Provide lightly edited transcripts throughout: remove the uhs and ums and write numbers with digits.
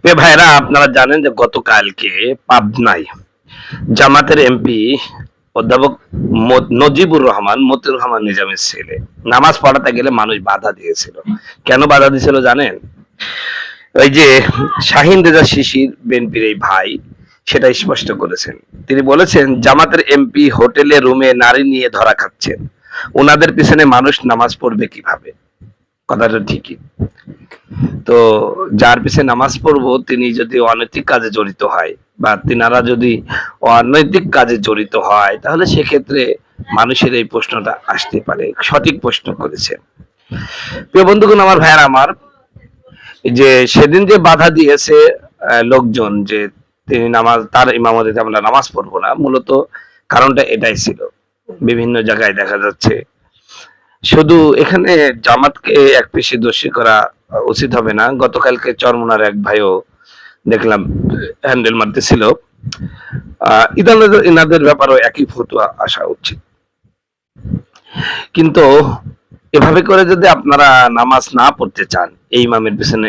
প্রিয় ভাইরা, আপনারা জানেন যে গতকালকে পাবনায় জামাতের এমপি অধ্যাপক নজিবুর রহমান মতিউর রহমান নিজামের ছেলে নামাজ পড়াতে গেলে মানুষ বাধা দিয়েছিল। কেন বাধা দিয়েছিল জানেন? ওই যে শাহিন রেজা শিশির বিএনপির এই ভাই সেটা স্পষ্ট করেছেন। তিনি বলেছেন, জামাতের এমপি হোটেলে রুমে নারী নিয়ে ধরা খাচ্ছেন, ওনাদের পিছনে মানুষ নামাজ পড়বে কিভাবে? কথাটা ঠিকই। তো যার পিছনে নামাজ পড়বো তিনি যদি অনৈতিক কাজে জড়িত হয় বা তিনারা যদি অনৈতিক কাজে জড়িত হয়, তাহলে সেক্ষেত্রে মানুষের এই প্রশ্নটা আসতে পারে। সঠিক প্রশ্ন করেছে। প্রিয় বন্ধুগণ, আমার ভাইয়ার আমার, যে সেদিন যে বাধা দিয়েছে লোকজন যে তিনি তার ইমামতিতে আমরা নামাজ পড়বো না, মূলত কারণটা এটাই ছিল। বিভিন্ন জায়গায় দেখা যাচ্ছে, শুধু এখানে জামাতকে এক পেশে দোষী করা উচিত হবে না। গতকালকে চরমোনার এক ভাইও দেখলাম হ্যান্ডেল মারতেছিল। ইনাদের ব্যাপারেও একই ফতোয়া আসা উচিত। কিন্তু এভাবে করে যদি আপনারা নামাজ না পড়তে চান, এই ইমামের পিছনে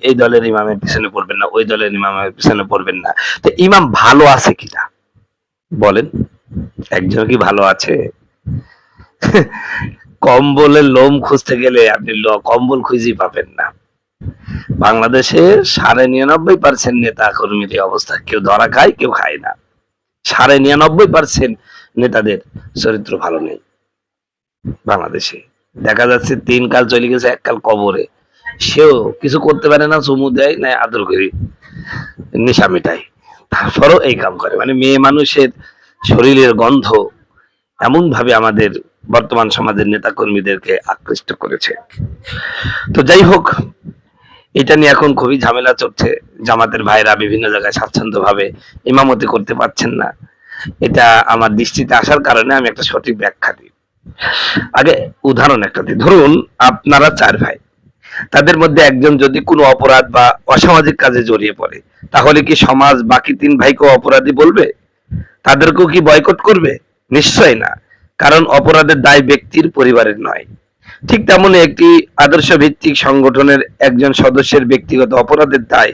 এই দলের ইমামের পিছনে পড়বেন না, ওই দলের ইমামের পিছনে পড়বেন না, তো ইমাম ভালো আছে কিনা বলেন? একজন কি ভালো আছে? কম্বলের লোম খুঁজতে গেলে আপনি কম্বল খুঁজেই পাবেন না। বাংলাদেশে 99.9% নেতা কর্মীর অবস্থা, কেউ ধরা খায়, কেউ খায় না। 99.9% নেতাদের চরিত্র ভালো নেই বাংলাদেশে। দেখা যাচ্ছে 3 কাল চলে গেছে, 1 কাল কবরে, সেও কিছু করতে পারে না, চুমু দেয় না, আদর করি, নেশা মিটাই, তারপরও এই কাম করে। মানে মেয়ে মানুষের শরীরের গন্ধ এমন ভাবে আমাদের বর্তমান সমাজের নেতা কর্মীদেরকে আকৃষ্ট করেছে। তো যাই হোক, এটা নিয়ে এখন খুবই ঝামেলা চলছে। জামাতের ভাইরা বিভিন্ন জায়গায় স্বাচ্ছন্দ্যভাবে ইমামতি করতে পারছেন না। এটা আমার দৃষ্টিতে আসার কারণে আমি একটা সঠিক ব্যাখ্যা দিই। আগে উদাহরণ একটা দিই। ধরুন আপনারা 4 ভাই, তাদের মধ্যে একজন যদি কোনো অপরাধ বা অসামাজিক কাজে জড়িয়ে পড়ে, তাহলে কি সমাজ বাকি 3 ভাইকেও অপরাধী বলবে? তাদেরকেও কি বয়কট করবে? নিশ্চয় না, কারণ অপরাধের দায় ব্যক্তির, পরিবারের নয়। ঠিক তেমনি একটি আদর্শ ভিত্তিক সংগঠনের একজন সদস্যের ব্যক্তিগত অপরাধের দায়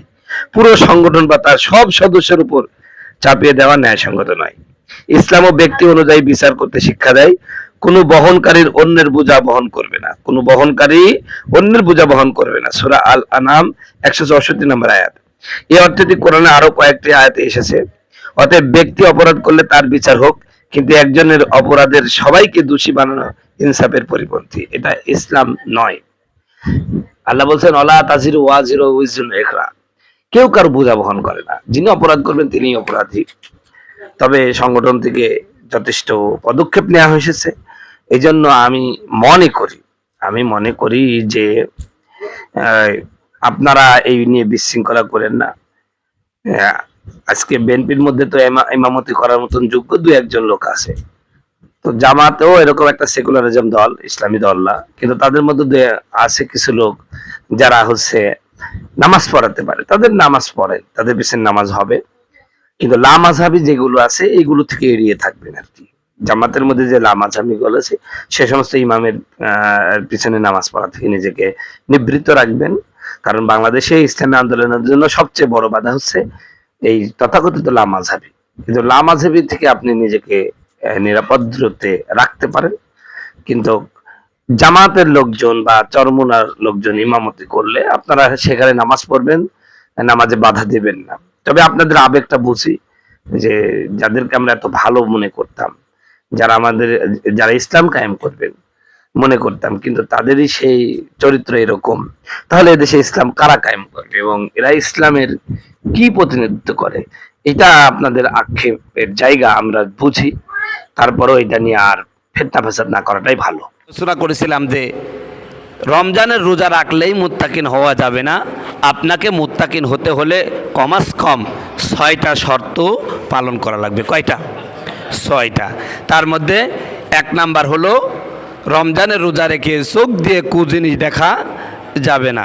পুরো সংগঠন বা তার সব সদস্যের উপর চাপিয়ে দেওয়া ন্যায়সঙ্গত নয়। ইসলামও ব্যক্তি অনুযায়ী বিচার করতে শিক্ষা দেয়। কোনো বহনকারীর অন্যের বোঝা বহন করবে না, কোনো বহনকারী অন্যের বোঝা বহন করবে না। সূরা আল আনাম 164 নম্বর আয়াত। এই অর্থটি কোরআনে আরো কয়েকটি আয়াতে এসেছে। অতএব ব্যক্তি অপরাধ করলে তার বিচার হোক, কিন্তু একজনের অপরাধের সবাইকে দোষী বানানো ইনসাফের পরিপন্থী। এটা ইসলাম নয়। আল্লাহ বলছেন, অলা তাজিরু ওয়াজিরু উইজরু উখরা। কেউ কারো বোঝা বহন করে না। যিনি অপরাধ করবেন তিনি অপরাধী। তবে সংগঠন থেকে যথেষ্ট পদক্ষেপ নেওয়া হয়েছে। এই জন্য আমি মনে করি যে আপনারা এই নিয়ে বিশৃঙ্খলা করেন না। আজকে বিএনপির মধ্যে তো ইমামতি করার মতন যোগ্য 2-1 লোক আছে। তো জামাতেও এরকম একটা সেকুলারিজম দল, ইসলামী দল না, কিন্তু তাদের মধ্যে আছে কিছু লোক যারা নামাজ পড়াতে পারে, তাদের নামাজ পড়েন, তাদের পিছনে নামাজ হবে। কিন্তু লামাযহাবী যেগুলো আছে এইগুলো থেকে এড়িয়ে থাকবেন আর কি। জামাতের মধ্যে যে লামাযহাবী গুলো আছে সে সমস্ত ইমামের পিছনে নামাজ পড়া থেকে নিজেকে নিবৃত্ত রাখবেন। কারণ বাংলাদেশে ইসলামী আন্দোলনের জন্য সবচেয়ে বড় বাধা হচ্ছে এই তথাকথিত লামাযহাবী। কিন্তু লামাযহাবী থেকে আপনি নিজেকে নিরাপদ দূরত্বে রাখতে পারেন। কিন্তু জামাতের লোকজন বা চরমোনার লোকজন ইমামতি করলে আপনারা সেখানে নামাজ পড়বেন, নামাজে বাধা দেবেন না। তবে আপনাদের আবেগটা বুঝি, যে যাদেরকে আমরা এত ভালো মনে করতাম, যারা ইসলাম কায়েম করবেন মনে করতাম, কিন্তু তাদেরই সেই চরিত্র এরকম, তাহলে এদেশে ইসলাম কারা কায়েম করবে এবং এরা ইসলামের কি প্রতিনিধিত্ব করে? এটা আপনাদের আক্ষেপের জায়গা, আমরা বুঝি। তারপরও এটা নিয়ে আর ফিতনা ফাসাদ না করাটাই ভালো। আলোচনা করেছিলাম যে রমজানের রোজা রাখলেই মুত্তাকিন হওয়া যাবে না। আপনাকে মুত্তাকিন হতে হলে কমাস কম 6টা শর্ত পালন করা লাগবে। কয়টা? 6টা। তার মধ্যে 1 নাম্বার হলো রমজানের রোজা রেখে চোখ দিয়ে কু জিনিস দেখা যাবে না।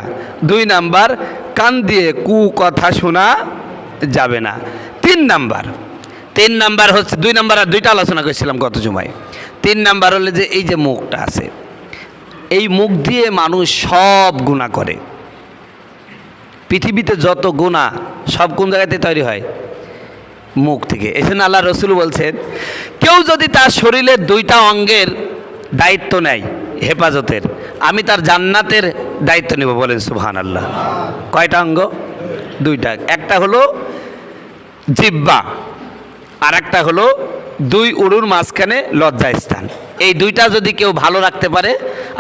2 নাম্বার, কান দিয়ে কু কথা শোনা যাবে না। 3 নাম্বার হচ্ছে 2 নাম্বার আর 2টা আলোচনা করেছিলাম গত জুমায়। 3 নাম্বার হলো যে এই যে মুখটা আছে, এই মুখ দিয়ে মানুষ সব গুনাহ করে। পৃথিবীতে যত গুনাহ সব কোন জায়গাতে তৈরি হয়? মুখ থেকে। এই জন্য আল্লাহ রসুল বলছেন, কেউ যদি তার শরীরের দুইটা অঙ্গের দায়িত্ব নেয় হেফাজতের, আমি তার জান্নাতের দায়িত্ব নেব। বলেন সুবহানাল্লাহ। কয়টা অঙ্গ? দুইটা। একটা হলো জিহ্বা, আর একটা হলো দুই উরুর মাঝখানে লজ্জাস্থান। এই দুইটা যদি কেউ ভালো রাখতে পারে,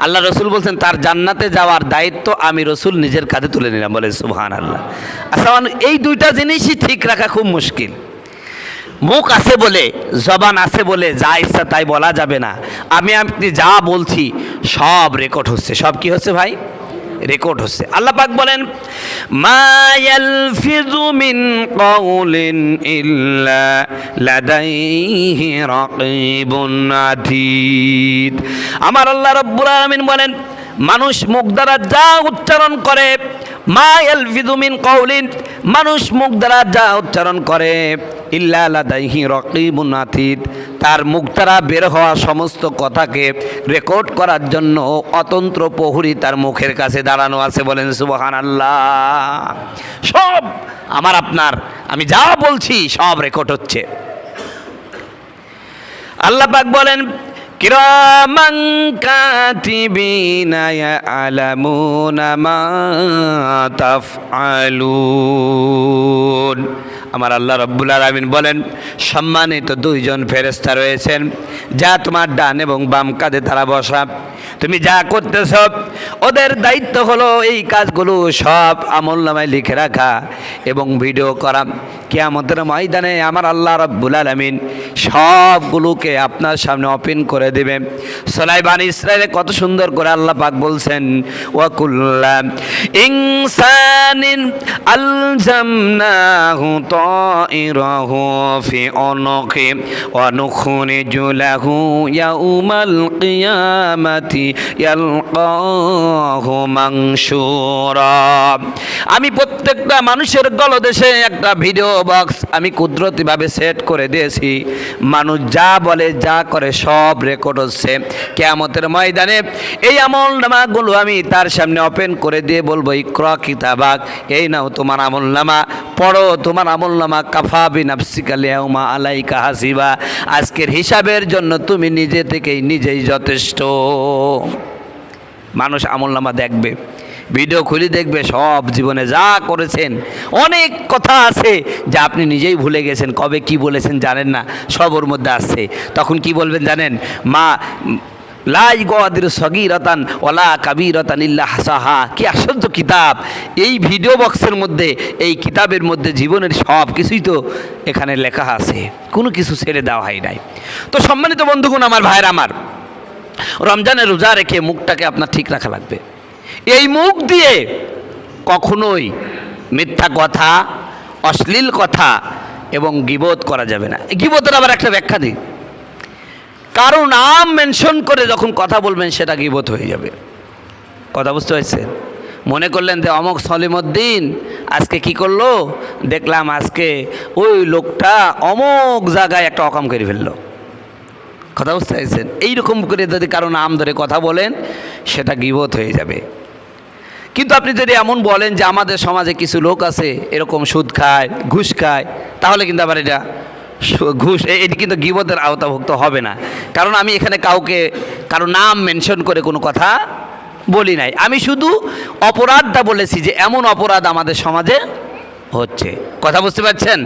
আল্লাহ রসুল বলছেন তার জান্নাতে যাওয়ার দায়িত্ব আমি রসুল নিজের কাঁধে তুলে নিলাম। বলে সুবহানাল্লাহ। আচ্ছা, এই দুইটা জিনিসই ঠিক রাখা খুব মুশকিল। মুখ আছে বলে, জবান আছে বলে যা ইচ্ছা তাই বলা যাবে না। আপনি যা বলছি সব রেকর্ড হচ্ছে। সব কি হচ্ছে ভাই? রেকর্ড হচ্ছে। আল্লাহ পাক বলেন, মা ইয়ালফিযু মিন কাউলিন ইল্লা লাদাইহি রাকীবুন আতীদ। আমার আল্লাহ রাব্বুল আলামিন বলেন, মানুষ মুখ দ্বারা যা উচ্চারণ করে, মা ইয়ালফিযু মিন কাউলিন, মানুষ মুখ দ্বারা যা উচ্চারণ করে, ইল্লা লাদাইহি রাকীবুন আতীদ, তার মুখ দ্বারা বের হওয়া সমস্ত কথাকে রেকর্ড করার জন্য অতন্ত্র প্রহরী তার মুখের কাছে দাঁড়ানো আছে। বলেন সুবহানাল্লাহ। সব আমার আপনার, আমি যা বলছি সব রেকর্ড হচ্ছে। আল্লাহ পাক বলেন, কিরামান কাতিবিনা ইয়ালামুনা মা তাফআলুন। আমার আল্লাহ রাব্বুল আলামিন বলেন, সম্মানিত দুইজন ফেরেশতা রয়েছেন, যা তোমার ডান এবং বাম কাঁধে তারা বসা। তুমি যা করতেছ ওদের দায়িত্ব হলো এই কাজগুলো সব আমলনামায় লিখে রাখা এবং ভিডিও করা। কিয়ামতের ময়দানে আমার আল্লাহ রাব্বুল আলামিন সবগুলোকে আপনার সামনে ওপেন করে দেবে। সূরা বানী ইসরাঈলে কত সুন্দর করে আল্লাহ পাক বলছেন, ওয়া কুল্লা ইনসানিন আলজামনাহু তাইরাহু ফি উনুকি ওয়া নুখরিজু লাহু ইয়াউমাল কিয়ামাতি ইয়ালকাহু মানশুরা। আমি প্রত্যেকটা মানুষের গলদেশে একটা ভিডিও বক্স আমি কুদরতিভাবে সেট করে দিয়েছি। মানুষ যা বলে যা করে সব রেকর্ড হচ্ছে। কিয়ামতের ময়দানে এই আমলনামাগুলো আমি তার সামনে ওপেন করে দিয়ে বলবো, ইকরা কিতাবাক, এই নাও তোমার আমলনামা, পড়ো তোমার আমলনামা। কাফা বিনাফসিকা ইয়াউমা আলাইকা হাসিবা, আজকের হিসাবের জন্য তুমি নিজে থেকেই নিজেই যথেষ্ট। মানুষ আমলনামা দেখবে, ভিডিও খুলে দেখবে, সব জীবনে যা করেছেন অনেক কথা আছে যা আপনি নিজেই ভুলে গেছেন, কবে কি বলেছেন জানেন না, সব ওর মধ্যে আসছে। তখন কি বলবেন জানেন? মা লা ইউগাদিরু সগীরাতান ওয়ালা কাবীরাতান ইল্লা হাসাহা। কি আশ্চর্য কিতাব! এই ভিডিও বক্সের মধ্যে, এই কিতাবের মধ্যে জীবনের সব কিছুই তো এখানে লেখা আছে, কোনো কিছু ছেড়ে দেওয়া হয় নাই। তো সম্মানিত বন্ধুগণ, আমার ভাইয়ের আমার, রমজানের রোজা রেখে মুখটাকে আপনার ঠিক রাখা লাগবে। এই মুখ দিয়ে কখনোই মিথ্যা কথা, অশ্লীল কথা এবং গীবত করা যাবে না। গীবতের আবার একটা ব্যাখ্যা দিই, কারো নাম মেনশন করে যখন কথা বলবেন সেটা গীবত হয়ে যাবে। কথা বুঝতে পারছেন? মনে করলেন যে অমক সলিমউদ্দিন আজকে কি করলো, দেখলাম আজকে ওই লোকটা অমক জায়গায় একটা অকাম করে ফেললো। কথা বুঝতে পারছেন? এইরকম করে যদি কারো নাম ধরে কথা বলেন সেটা গীবত হয়ে যাবে। কিন্তু আপনি যদি এমন বলেন যে আমাদের সমাজে কিছু লোক আছে এরকম সুদ খায়, ঘুষ খায়, তাহলে কিন্তু আবার এটা ঘুষ, এটি কিন্তু গীবতের আওতাভুক্ত হবে না। কারণ আমি এখানে কারো নাম মেনশন করে কোনো কথা বলি নাই, আমি শুধু অপরাধটা বলেছি যে এমন অপরাধ আমাদের সমাজে হচ্ছে। কথা বুঝতে পারছেন?